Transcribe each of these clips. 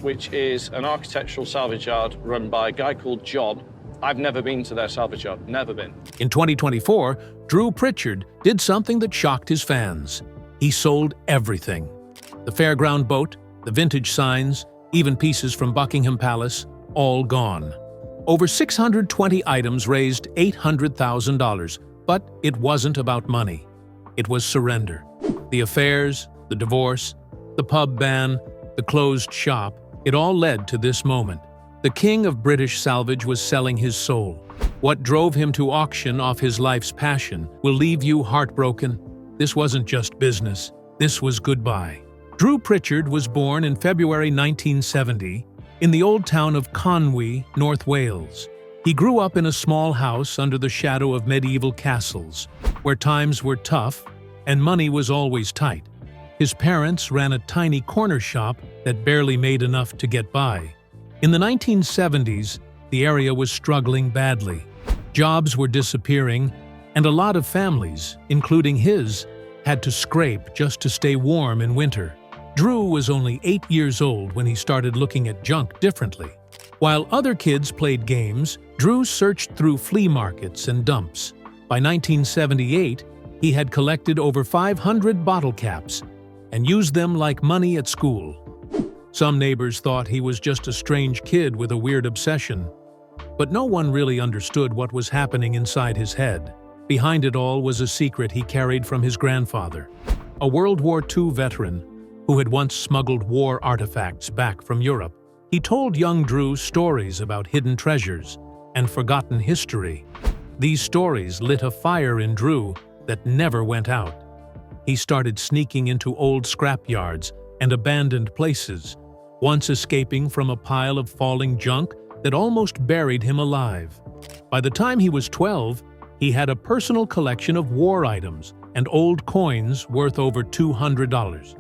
which is an architectural salvage yard run by a guy called John. I've never been to their salvage yard, never been. In 2024, Drew Pritchard did something that shocked his fans. He sold everything. The fairground boat, the vintage signs, even pieces from Buckingham Palace, all gone. Over 620 items raised $800,000, but it wasn't about money. It was surrender. The affairs, the divorce, the pub ban, the closed shop, it all led to this moment. The king of British salvage was selling his soul. What drove him to auction off his life's passion will leave you heartbroken. This wasn't just business. This was goodbye. Drew Pritchard was born in February 1970 in the old town of Conwy, North Wales. He grew up in a small house under the shadow of medieval castles, where times were tough and money was always tight. His parents ran a tiny corner shop that barely made enough to get by. In the 1970s, the area was struggling badly. Jobs were disappearing, and a lot of families, including his, had to scrape just to stay warm in winter. Drew was only 8 years old when he started looking at junk differently. While other kids played games, Drew searched through flea markets and dumps. By 1978, he had collected over 500 bottle caps and used them like money at school. Some neighbors thought he was just a strange kid with a weird obsession, but no one really understood what was happening inside his head. Behind it all was a secret he carried from his grandfather, a World War II veteran who had once smuggled war artifacts back from Europe. He told young Drew stories about hidden treasures and forgotten history. These stories lit a fire in Drew that never went out. He started sneaking into old scrapyards and abandoned places, once escaping from a pile of falling junk that almost buried him alive. By the time he was 12, he had a personal collection of war items and old coins worth over $200.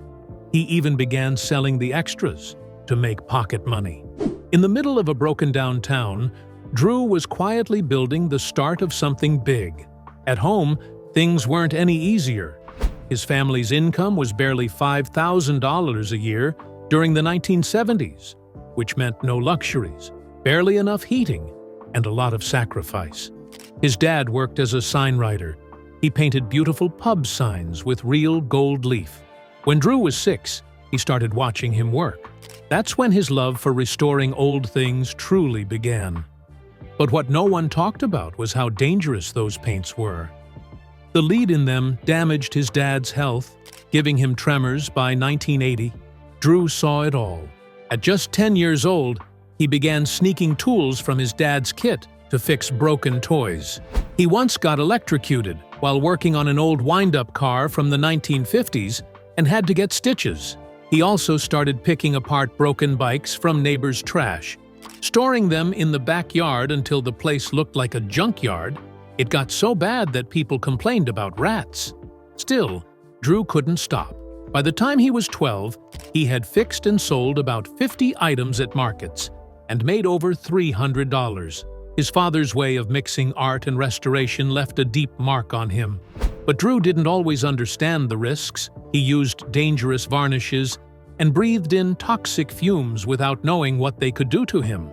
He even began selling the extras to make pocket money. In the middle of a broken-down town, Drew was quietly building the start of something big. At home, things weren't any easier. His family's income was barely $5,000 a year during the 1970s, which meant no luxuries, barely enough heating, and a lot of sacrifice. His dad worked as a sign writer. He painted beautiful pub signs with real gold leaf. When Drew was 6, he started watching him work. That's when his love for restoring old things truly began. But what no one talked about was how dangerous those paints were. The lead in them damaged his dad's health, giving him tremors. By 1980, Drew saw it all. At just 10 years old, he began sneaking tools from his dad's kit to fix broken toys. He once got electrocuted while working on an old wind-up car from the 1950s and had to get stitches. He also started picking apart broken bikes from neighbors' trash, storing them in the backyard until the place looked like a junkyard. It got so bad that people complained about rats. Still, Drew couldn't stop. By the time he was 12, he had fixed and sold about 50 items at markets and made over $300. His father's way of mixing art and restoration left a deep mark on him. But Drew didn't always understand the risks. He used dangerous varnishes and breathed in toxic fumes without knowing what they could do to him.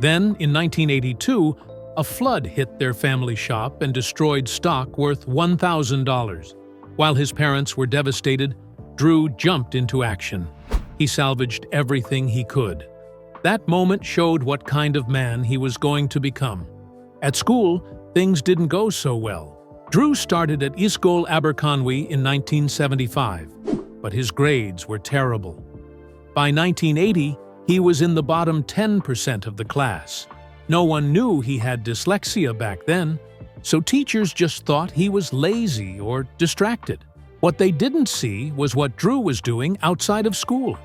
Then, in 1982, a flood hit their family shop and destroyed stock worth $1,000. While his parents were devastated, Drew jumped into action. He salvaged everything he could. That moment showed what kind of man he was going to become. At school, things didn't go so well. Drew started at Ysgol Aberconwy in 1975, but his grades were terrible. By 1980, he was in the bottom 10% of the class. No one knew he had dyslexia back then, so teachers just thought he was lazy or distracted. What they didn't see was what Drew was doing outside of school.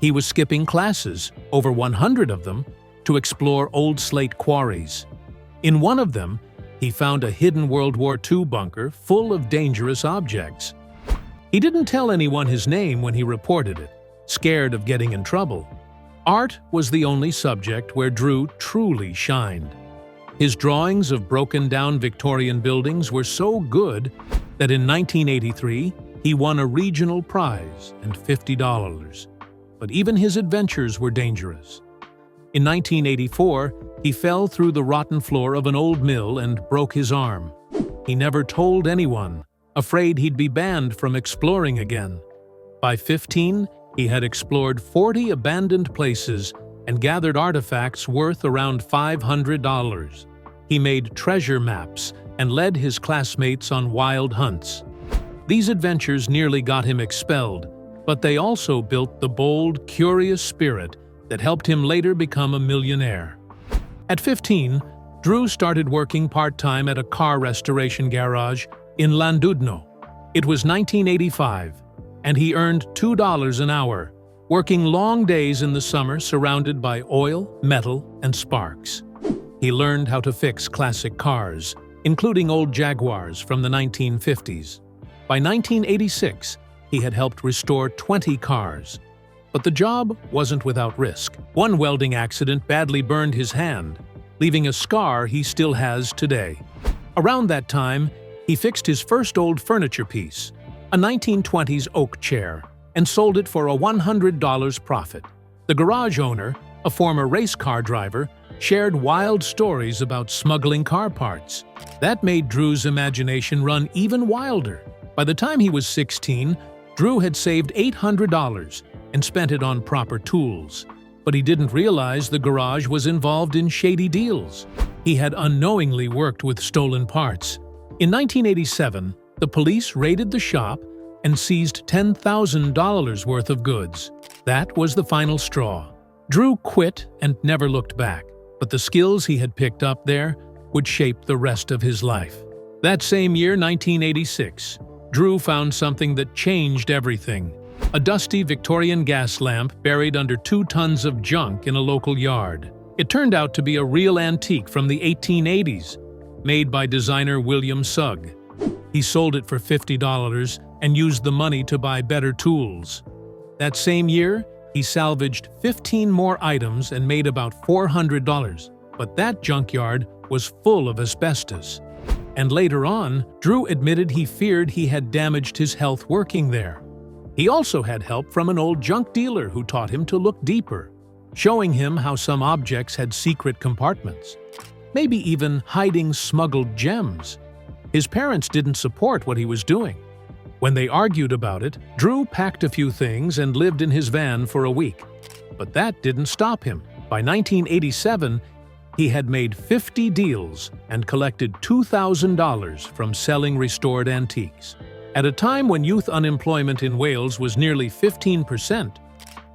He was skipping classes, over 100 of them, to explore old slate quarries. In one of them, he found a hidden World War II bunker full of dangerous objects. He didn't tell anyone his name when he reported it, scared of getting in trouble. Art was the only subject where Drew truly shined. His drawings of broken-down Victorian buildings were so good that in 1983, he won a regional prize and $50. but even his adventures were dangerous. In 1984, he fell through the rotten floor of an old mill and broke his arm. He never told anyone, afraid he'd be banned from exploring again. By 15, he had explored 40 abandoned places and gathered artifacts worth around $500. He made treasure maps and led his classmates on wild hunts. These adventures nearly got him expelled, but they also built the bold, curious spirit that helped him later become a millionaire. At 15, Drew started working part-time at a car restoration garage in Llandudno. It was 1985, and he earned $2 an hour, working long days in the summer surrounded by oil, metal, and sparks. He learned how to fix classic cars, including old Jaguars from the 1950s. By 1986, he had helped restore 20 cars. But the job wasn't without risk. One welding accident badly burned his hand, leaving a scar he still has today. Around that time, he fixed his first old furniture piece, a 1920s oak chair, and sold it for a $100 profit. The garage owner, a former race car driver, shared wild stories about smuggling car parts. That made Drew's imagination run even wilder. By the time he was 16, Drew had saved $800 and spent it on proper tools. But he didn't realize the garage was involved in shady deals. He had unknowingly worked with stolen parts. In 1987, the police raided the shop and seized $10,000 worth of goods. That was the final straw. Drew quit and never looked back, but the skills he had picked up there would shape the rest of his life. That same year, 1986, Drew found something that changed everything. A dusty Victorian gas lamp buried under 2 tons of junk in a local yard. It turned out to be a real antique from the 1880s, made by designer William Sugg. He sold it for $50 and used the money to buy better tools. That same year, he salvaged 15 more items and made about $400, but that junkyard was full of asbestos. And later on, Drew admitted he feared he had damaged his health working there. He also had help from an old junk dealer who taught him to look deeper, showing him how some objects had secret compartments, maybe even hiding smuggled gems. His parents didn't support what he was doing. When they argued about it, Drew packed a few things and lived in his van for a week. But that didn't stop him. By 1987, he had made 50 deals and collected $2,000 from selling restored antiques. At a time when youth unemployment in Wales was nearly 15%,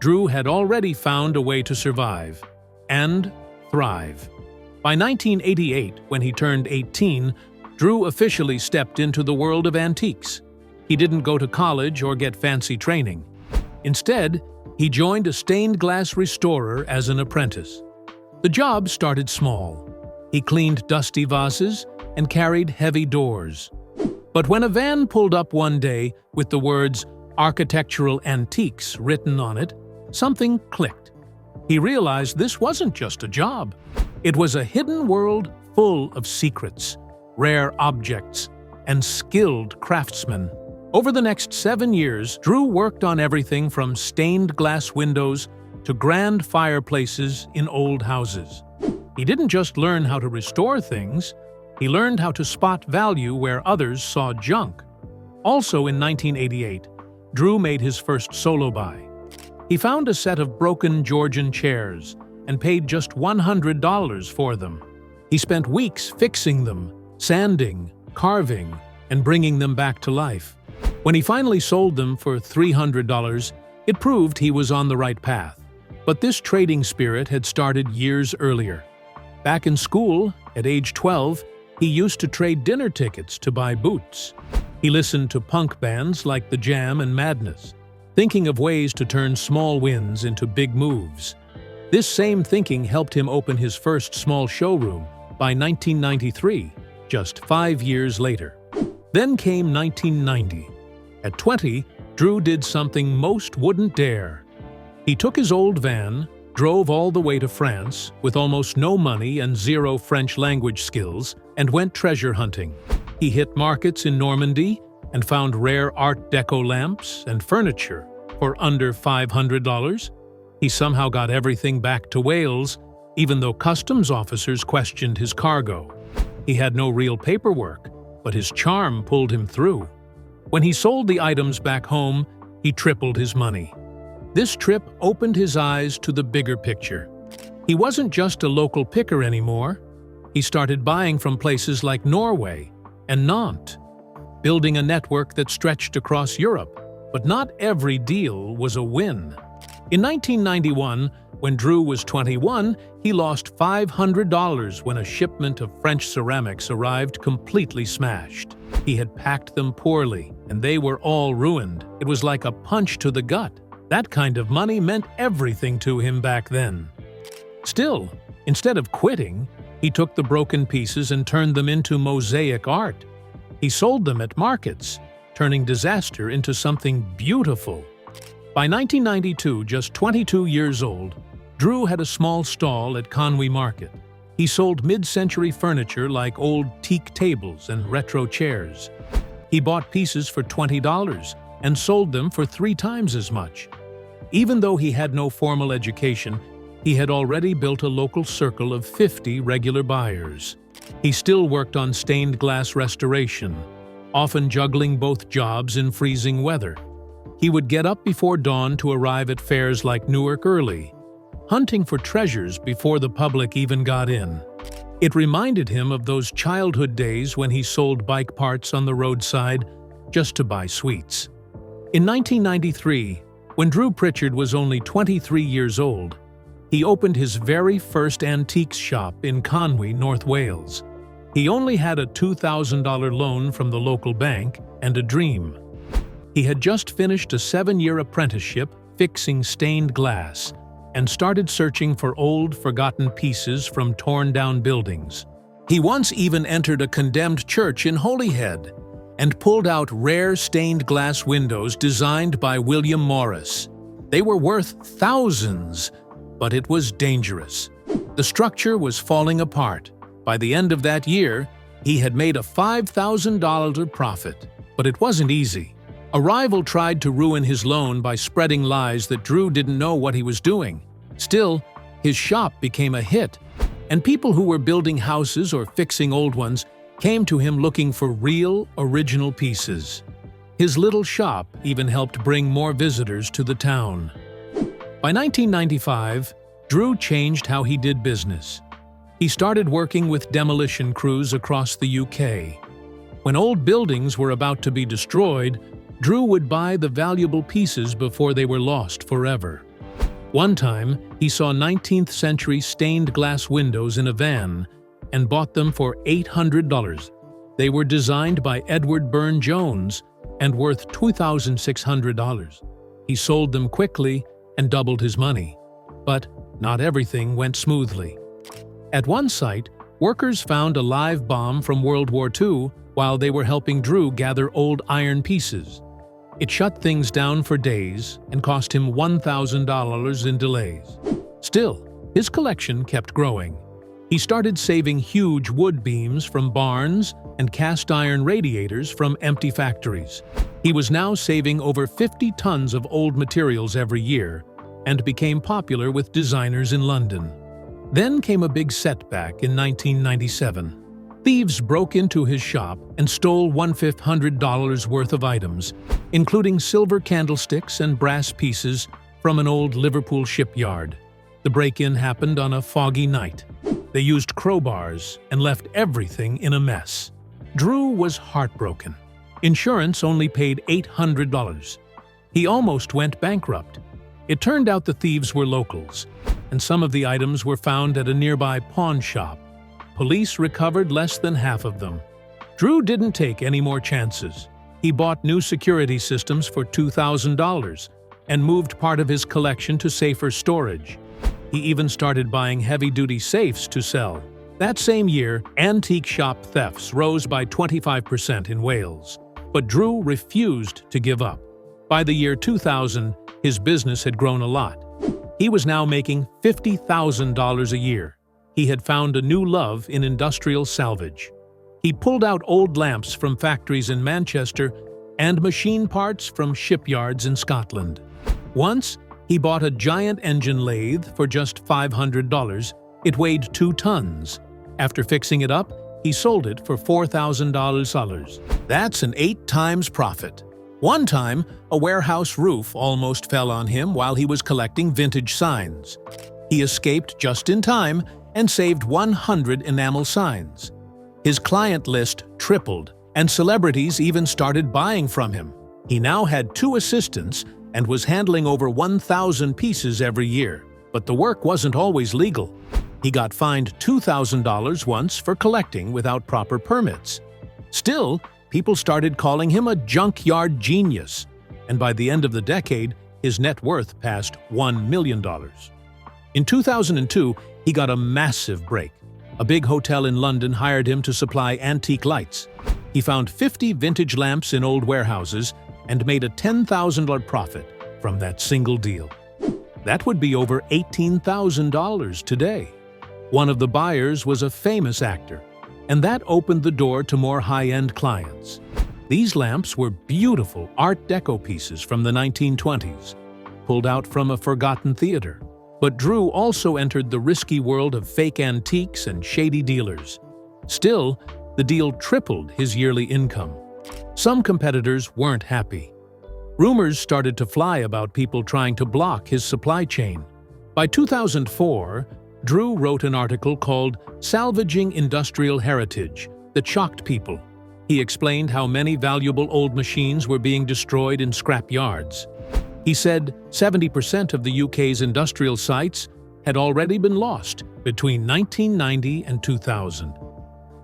Drew had already found a way to survive and thrive. By 1988, when he turned 18, Drew officially stepped into the world of antiques. He didn't go to college or get fancy training. Instead, he joined a stained glass restorer as an apprentice. The job started small. He cleaned dusty vases and carried heavy doors. But when a van pulled up one day with the words "Architectural Antiques" written on it, something clicked. He realized this wasn't just a job. It was a hidden world full of secrets, rare objects, and skilled craftsmen. Over the next 7 years, Drew worked on everything from stained glass windows to grand fireplaces in old houses. He didn't just learn how to restore things, he learned how to spot value where others saw junk. Also in 1988, Drew made his first solo buy. He found a set of broken Georgian chairs and paid just $100 for them. He spent weeks fixing them, sanding, carving, and bringing them back to life. When he finally sold them for $300, it proved he was on the right path. But this trading spirit had started years earlier. Back in school, at age 12, he used to trade dinner tickets to buy boots. He listened to punk bands like The Jam and Madness, thinking of ways to turn small wins into big moves. This same thinking helped him open his first small showroom by 1993, just 5 years later. Then came 1990. At 20, Drew did something most wouldn't dare. He took his old van, drove all the way to France with almost no money and zero French language skills, and went treasure hunting. He hit markets in Normandy and found rare Art Deco lamps and furniture for under $500. He somehow got everything back to Wales, even though customs officers questioned his cargo. He had no real paperwork, but his charm pulled him through. When he sold the items back home, he tripled his money. This trip opened his eyes to the bigger picture. He wasn't just a local picker anymore. He started buying from places like Norway and Nantes, building a network that stretched across Europe. But not every deal was a win. In 1991, when Drew was 21, he lost $500 when a shipment of French ceramics arrived completely smashed. He had packed them poorly, and they were all ruined. It was like a punch to the gut. That kind of money meant everything to him back then. Still, instead of quitting, he took the broken pieces and turned them into mosaic art. He sold them at markets, turning disaster into something beautiful. By 1992, just 22 years old, Drew had a small stall at Conwy Market. He sold mid-century furniture like old teak tables and retro chairs. He bought pieces for $20 and sold them for 3 times as much. Even though he had no formal education, he had already built a local circle of 50 regular buyers. He still worked on stained glass restoration, often juggling both jobs in freezing weather. He would get up before dawn to arrive at fairs like Newark early, hunting for treasures before the public even got in. It reminded him of those childhood days when he sold bike parts on the roadside just to buy sweets. In 1993, when Drew Pritchard was only 23 years old, he opened his very first antiques shop in Conwy, North Wales. He only had a $2,000 loan from the local bank and a dream. He had just finished a 7-year apprenticeship fixing stained glass and started searching for old, forgotten pieces from torn-down buildings. He once even entered a condemned church in Holyhead and pulled out rare stained glass windows designed by William Morris. They were worth thousands, but it was dangerous. The structure was falling apart. By the end of that year, he had made a $5,000 profit, but it wasn't easy. A rival tried to ruin his loan by spreading lies that Drew didn't know what he was doing. Still, his shop became a hit, and people who were building houses or fixing old ones came to him looking for real, original pieces. His little shop even helped bring more visitors to the town. By 1995, Drew changed how he did business. He started working with demolition crews across the UK. When old buildings were about to be destroyed, Drew would buy the valuable pieces before they were lost forever. One time, he saw 19th-century stained glass windows in a van and bought them for $800. They were designed by Edward Burne-Jones and worth $2,600. He sold them quickly and doubled his money. But not everything went smoothly. At one site, workers found a live bomb from World War II while they were helping Drew gather old iron pieces. It shut things down for days and cost him $1,000 in delays. Still, his collection kept growing. He started saving huge wood beams from barns and cast iron radiators from empty factories. He was now saving over 50 tons of old materials every year and became popular with designers in London. Then came a big setback in 1997. Thieves broke into his shop and stole $1,500 worth of items, including silver candlesticks and brass pieces from an old Liverpool shipyard. The break-in happened on a foggy night. They used crowbars and left everything in a mess. Drew was heartbroken. Insurance only paid $800. He almost went bankrupt. It turned out the thieves were locals, and some of the items were found at a nearby pawn shop. Police recovered less than half of them. Drew didn't take any more chances. He bought new security systems for $2,000 and moved part of his collection to safer storage. He even started buying heavy-duty safes to sell. That same year, antique shop thefts rose by 25% in Wales, but Drew refused to give up. By the year 2000, his business had grown a lot. He was now making $50,000 a year. He had found a new love in industrial salvage. He pulled out old lamps from factories in Manchester and machine parts from shipyards in Scotland. Once, He bought a giant engine lathe for just $500. It weighed 2 tons. After fixing it up, he sold it for $4,000. That's an 8 times profit. One time, a warehouse roof almost fell on him while he was collecting vintage signs. He escaped just in time and saved 100 enamel signs. His client list tripled, and celebrities even started buying from him. He now had 2 assistants and was handling over 1,000 pieces every year. But the work wasn't always legal. He got fined $2,000 once for collecting without proper permits. Still, people started calling him a junkyard genius, and by the end of the decade, his net worth passed $1 million. In 2002, he got a massive break. A big hotel in London hired him to supply antique lights. He found 50 vintage lamps in old warehouses and made a $10,000 profit from that single deal. That would be over $18,000 today. One of the buyers was a famous actor, and that opened the door to more high-end clients. These lamps were beautiful Art Deco pieces from the 1920s, pulled out from a forgotten theater. But Drew also entered the risky world of fake antiques and shady dealers. Still, the deal tripled his yearly income. Some competitors weren't happy. Rumors started to fly about people trying to block his supply chain. By 2004, Drew wrote an article called "Salvaging Industrial Heritage" that shocked people. He explained how many valuable old machines were being destroyed in scrap yards. He said 70% of the UK's industrial sites had already been lost between 1990 and 2000.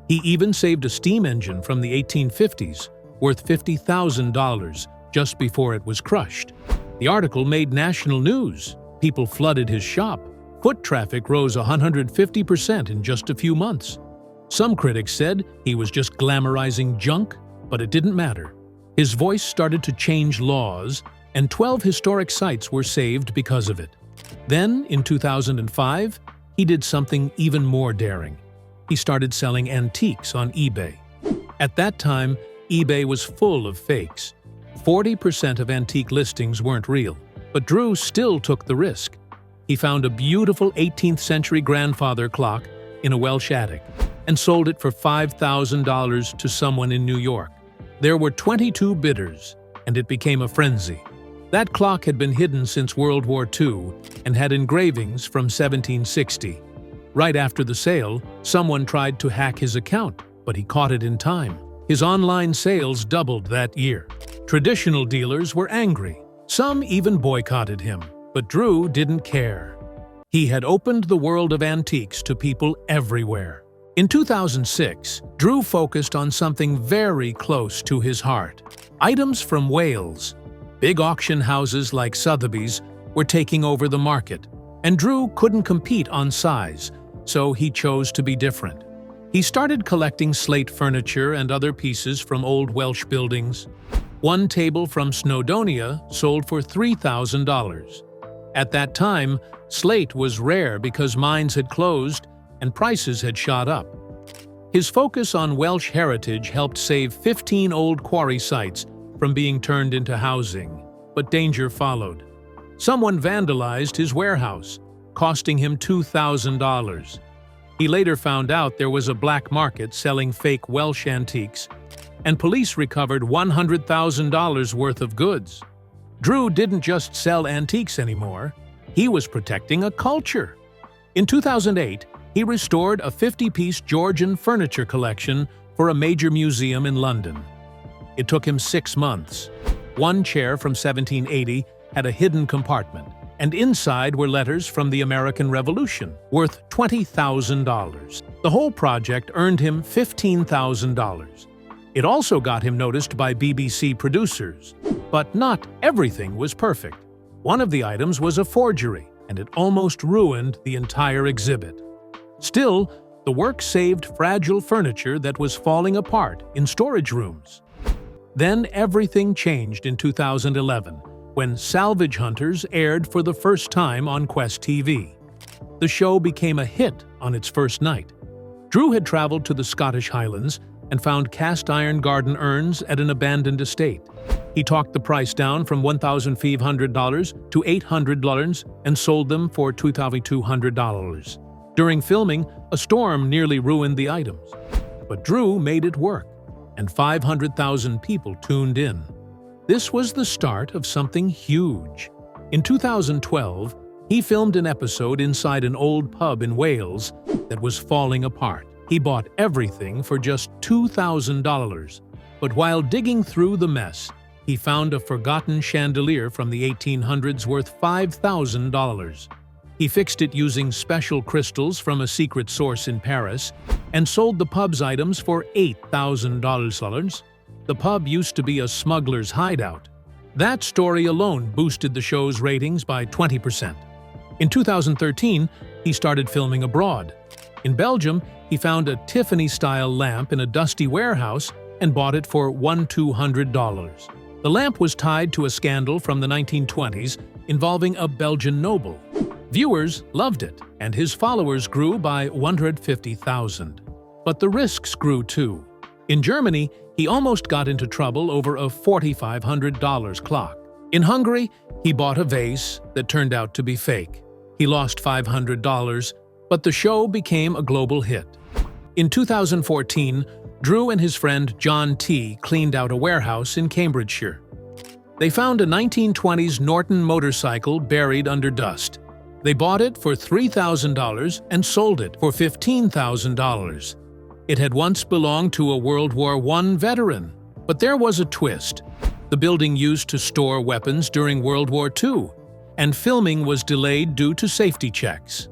He even saved a steam engine from the 1850s, worth $50,000, just before it was crushed. The article made national news. People flooded his shop. Foot traffic rose 150% in just a few months. Some critics said he was just glamorizing junk, but it didn't matter. His voice started to change laws, and 12 historic sites were saved because of it. Then, in 2005, he did something even more daring. He started selling antiques on eBay. At that time, eBay was full of fakes. 40% of antique listings weren't real, but Drew still took the risk. He found a beautiful 18th century grandfather clock in a Welsh attic and sold it for $5,000 to someone in New York. There were 22 bidders, and it became a frenzy. That clock had been hidden since World War II and had engravings from 1760. Right after the sale, someone tried to hack his account, but he caught it in time. His online sales doubled that year. Traditional dealers were angry. Some even boycotted him. But Drew didn't care. He had opened the world of antiques to people everywhere. In 2006, Drew focused on something very close to his heart. Items from Wales. Big auction houses like Sotheby's were taking over the market, and Drew couldn't compete on size, so he chose to be different. He started collecting slate furniture and other pieces from old Welsh buildings. One table from Snowdonia sold for $3,000. At that time, slate was rare because mines had closed and prices had shot up. His focus on Welsh heritage helped save 15 old quarry sites from being turned into housing, but danger followed. Someone vandalized his warehouse, costing him $2,000. He later found out there was a black market selling fake Welsh antiques, and police recovered $100,000 worth of goods. Drew didn't just sell antiques anymore. He was protecting a culture. In 2008, he restored a 50-piece Georgian furniture collection for a major museum in London. It took him 6 months. One chair from 1780 had a hidden compartment, and inside were letters from the American Revolution, worth $20,000. The whole project earned him $15,000. It also got him noticed by BBC producers. But not everything was perfect. One of the items was a forgery, and it almost ruined the entire exhibit. Still, the work saved fragile furniture that was falling apart in storage rooms. Then everything changed in 2011, when Salvage Hunters aired for the first time on Quest TV. The show became a hit on its first night. Drew had traveled to the Scottish Highlands and found cast-iron garden urns at an abandoned estate. He talked the price down from $1,500 to $800 and sold them for $2,200. During filming, a storm nearly ruined the items. But Drew made it work, and 500,000 people tuned in. This was the start of something huge. In 2012, he filmed an episode inside an old pub in Wales that was falling apart. He bought everything for just $2,000. But while digging through the mess, he found a forgotten chandelier from the 1800s worth $5,000. He fixed it using special crystals from a secret source in Paris and sold the pub's items for $8,000. The pub used to be a smuggler's hideout. That story alone boosted the show's ratings by 20%. In 2013, he started filming abroad. In Belgium, he found a Tiffany-style lamp in a dusty warehouse and bought it for $1,200. The lamp was tied to a scandal from the 1920s involving a Belgian noble. Viewers loved it, and his followers grew by 150,000. But the risks grew too. In Germany, he almost got into trouble over a $4,500 clock. In Hungary, he bought a vase that turned out to be fake. He lost $500, but the show became a global hit. In 2014, Drew and his friend John T. cleaned out a warehouse in Cambridgeshire. They found a 1920s Norton motorcycle buried under dust. They bought it for $3,000 and sold it for $15,000. It had once belonged to a World War I veteran, but there was a twist. The building used to store weapons during World War II, and filming was delayed due to safety checks.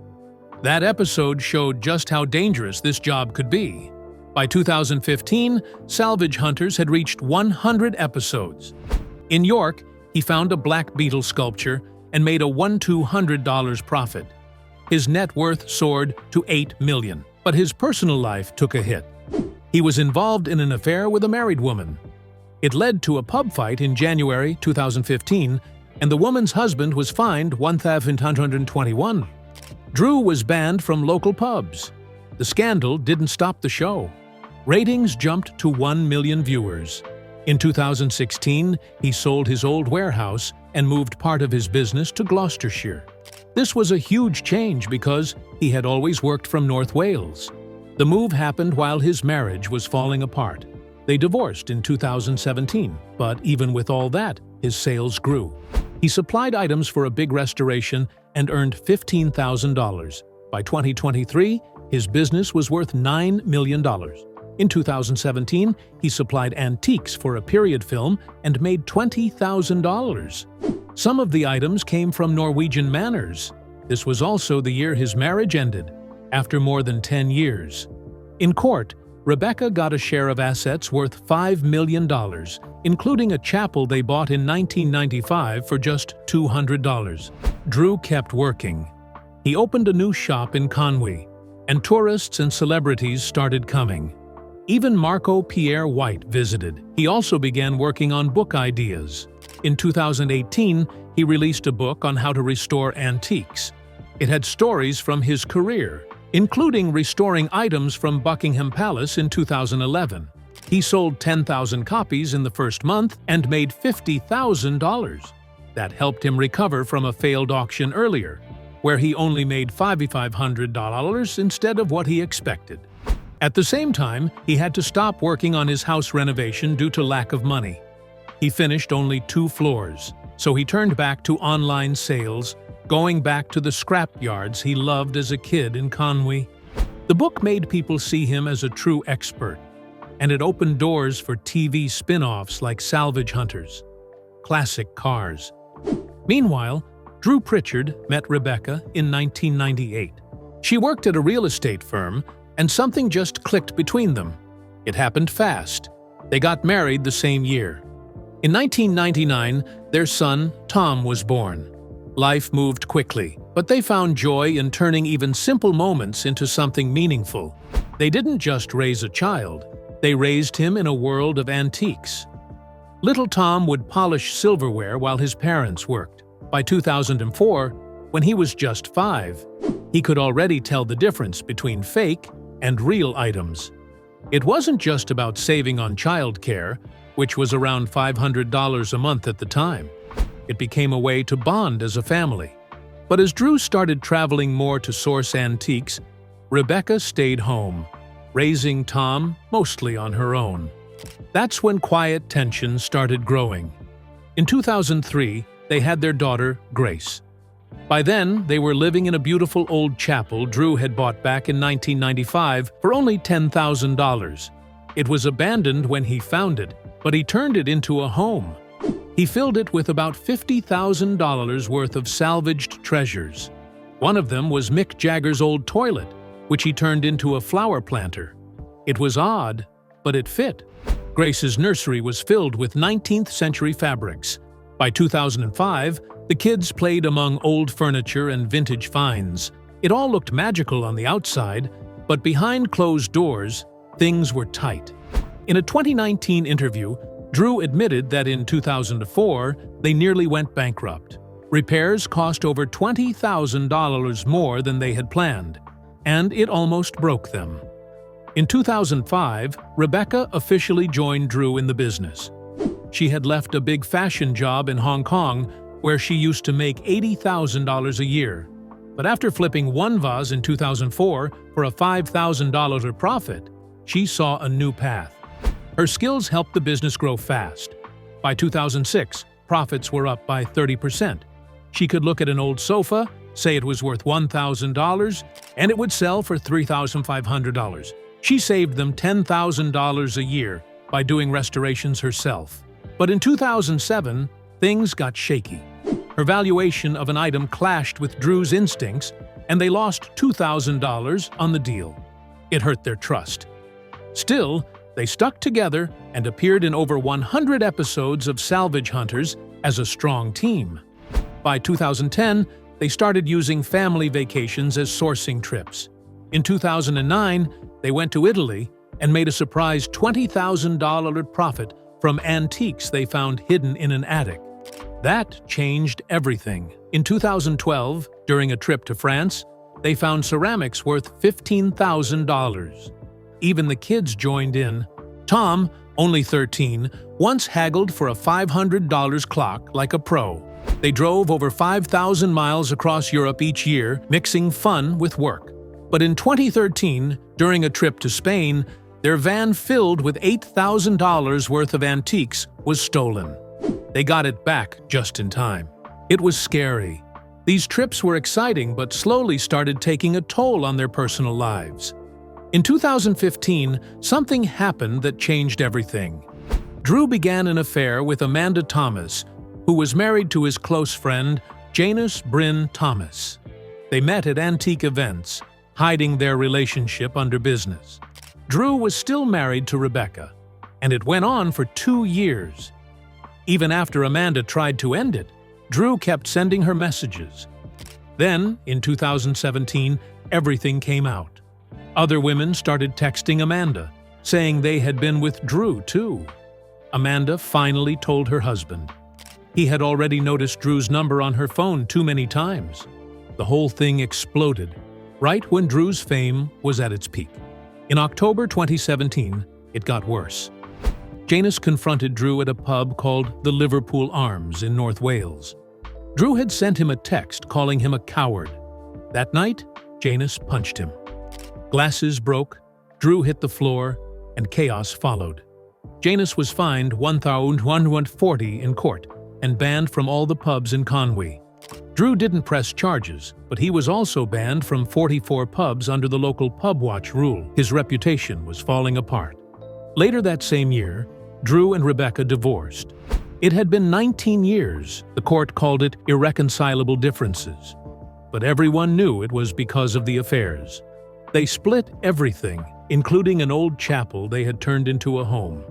That episode showed just how dangerous this job could be. By 2015, Salvage Hunters had reached 100 episodes. In York, he found a black beetle sculpture and made a $1,200 profit. His net worth soared to $8 million, but his personal life took a hit. He was involved in an affair with a married woman. It led to a pub fight in January 2015, and the woman's husband was fined $1,521. Drew was banned from local pubs. The scandal didn't stop the show. Ratings jumped to 1 million viewers. In 2016, he sold his old warehouse and moved part of his business to Gloucestershire. This was a huge change because he had always worked from North Wales. The move happened while his marriage was falling apart. They divorced in 2017, but even with all that, his sales grew. He supplied items for a big restoration and earned $15,000. By 2023, his business was worth $9 million. In 2017, he supplied antiques for a period film and made $20,000. Some of the items came from Norwegian manors. This was also the year his marriage ended, after more than 10 years. In court, Rebecca got a share of assets worth $5 million, including a chapel they bought in 1995 for just $200. Drew kept working. He opened a new shop in Conwy, and tourists and celebrities started coming. Even Marco Pierre White visited. He also began working on book ideas. In 2018, he released a book on how to restore antiques. It had stories from his career, including restoring items from Buckingham Palace in 2011. He sold 10,000 copies in the first month and made $50,000. That helped him recover from a failed auction earlier, where he only made $5,500 instead of what he expected. At the same time, he had to stop working on his house renovation due to lack of money. He finished only 2 floors, so he turned back to online sales, going back to the scrap yards he loved as a kid in Conwy. The book made people see him as a true expert, and it opened doors for TV spin-offs like Salvage Hunters, Classic Cars. Meanwhile, Drew Pritchard met Rebecca in 1998. She worked at a real estate firm, and something just clicked between them. It happened fast. They got married the same year. In 1999, their son, Tom, was born. Life moved quickly, but they found joy in turning even simple moments into something meaningful. They didn't just raise a child, they raised him in a world of antiques. Little Tom would polish silverware while his parents worked. By 2004, when he was just 5, he could already tell the difference between fake and real items. It wasn't just about saving on childcare, which was around $500 a month at the time. It became a way to bond as a family. But as Drew started traveling more to source antiques, Rebecca stayed home, raising Tom mostly on her own. That's when quiet tension started growing. In 2003, they had their daughter, Grace. By then, they were living in a beautiful old chapel Drew had bought back in 1995 for only $10,000. It was abandoned when he found it, but he turned it into a home. He filled it with about $50,000 worth of salvaged treasures. One of them was Mick Jagger's old toilet, which he turned into a flower planter. It was odd, but it fit. Grace's nursery was filled with 19th century fabrics. By 2005, the kids played among old furniture and vintage finds. It all looked magical on the outside, but behind closed doors, things were tight. In a 2019 interview, Drew admitted that in 2004, they nearly went bankrupt. Repairs cost over $20,000 more than they had planned, and it almost broke them. In 2005, Rebecca officially joined Drew in the business. She had left a big fashion job in Hong Kong where she used to make $80,000 a year. But after flipping one vase in 2004 for a $5,000 profit, she saw a new path. Her skills helped the business grow fast. By 2006, profits were up by 30%. She could look at an old sofa, say it was worth $1,000, and it would sell for $3,500. She saved them $10,000 a year by doing restorations herself. But in 2007, things got shaky. Her valuation of an item clashed with Drew's instincts, and they lost $2,000 on the deal. It hurt their trust. Still, they stuck together and appeared in over 100 episodes of Salvage Hunters as a strong team. By 2010, they started using family vacations as sourcing trips. In 2009, they went to Italy and made a surprise $20,000 profit from antiques they found hidden in an attic. That changed everything. In 2012, during a trip to France, they found ceramics worth $15,000. Even the kids joined in. Tom, only 13, once haggled for a $500 clock like a pro. They drove over 5,000 miles across Europe each year, mixing fun with work. But in 2013, during a trip to Spain, their van filled with $8,000 worth of antiques was stolen. They got it back just in time. It was scary. These trips were exciting but slowly started taking a toll on their personal lives. In 2015, something happened that changed everything. Drew began an affair with Amanda Thomas, who was married to his close friend, Janice Bryn Thomas. They met at antique events, hiding their relationship under business. Drew was still married to Rebecca, and it went on for 2 years. Even after Amanda tried to end it, Drew kept sending her messages. Then, in 2017, everything came out. Other women started texting Amanda, saying they had been with Drew too. Amanda finally told her husband. He had already noticed Drew's number on her phone too many times. The whole thing exploded, right when Drew's fame was at its peak. In October 2017, it got worse. Janice confronted Drew at a pub called the Liverpool Arms in North Wales. Drew had sent him a text calling him a coward. That night, Janice punched him. Glasses broke, Drew hit the floor, and chaos followed. Janice was fined $1,140 in court and banned from all the pubs in Conwy. Drew didn't press charges, but he was also banned from 44 pubs under the local pub watch rule. His reputation was falling apart. Later that same year, Drew and Rebecca divorced. It had been 19 years. The court called it irreconcilable differences. But everyone knew it was because of the affairs. They split everything, including an old chapel they had turned into a home.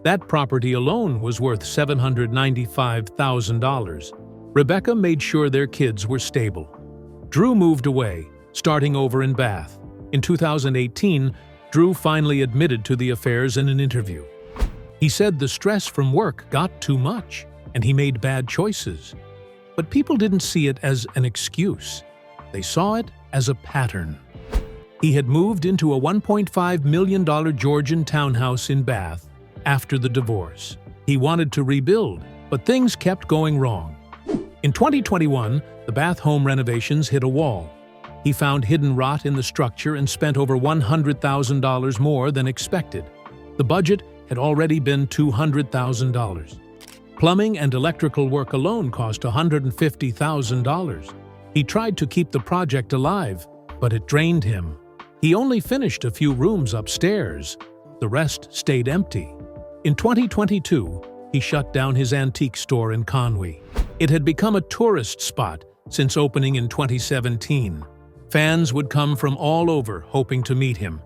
That property alone was worth $795,000. Rebecca made sure their kids were stable. Drew moved away, starting over in Bath. In 2018, Drew finally admitted to the affairs in an interview. He said the stress from work got too much, and he made bad choices. But people didn't see it as an excuse. They saw it as a pattern. He had moved into a $1.5 million Georgian townhouse in Bath after the divorce. He wanted to rebuild, but things kept going wrong. In 2021, the Bath home renovations hit a wall. He found hidden rot in the structure and spent over $100,000 more than expected. The budget had already been $200,000. Plumbing and electrical work alone cost $150,000. He tried to keep the project alive, but it drained him. He only finished a few rooms upstairs. The rest stayed empty. In 2022, he shut down his antique store in Conwy. It had become a tourist spot since opening in 2017. Fans would come from all over hoping to meet him.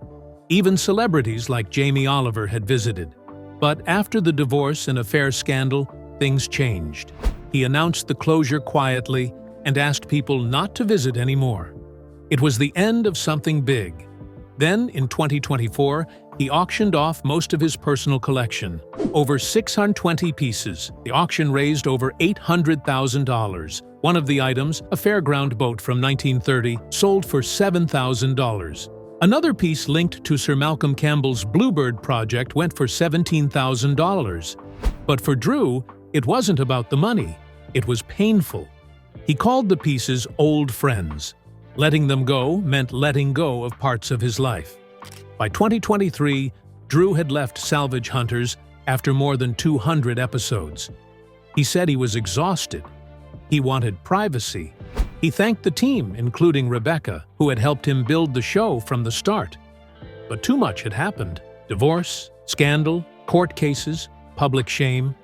Even celebrities like Jamie Oliver had visited. But after the divorce and affair scandal, things changed. He announced the closure quietly and asked people not to visit anymore. It was the end of something big. Then, in 2024, he auctioned off most of his personal collection, over 620 pieces. The auction raised over $800,000. One of the items, a fairground boat from 1930, sold for $7,000. Another piece linked to Sir Malcolm Campbell's Bluebird project went for $17,000. But for Drew, it wasn't about the money. It was painful. He called the pieces old friends. Letting them go meant letting go of parts of his life. By 2023, Drew had left Salvage Hunters after more than 200 episodes. He said he was exhausted. He wanted privacy. He thanked the team, including Rebecca, who had helped him build the show from the start. But too much had happened. Divorce, scandal, court cases, public shame.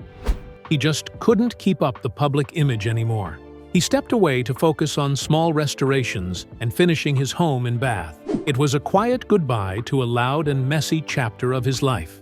He just couldn't keep up the public image anymore. He stepped away to focus on small restorations and finishing his home in Bath. It was a quiet goodbye to a loud and messy chapter of his life.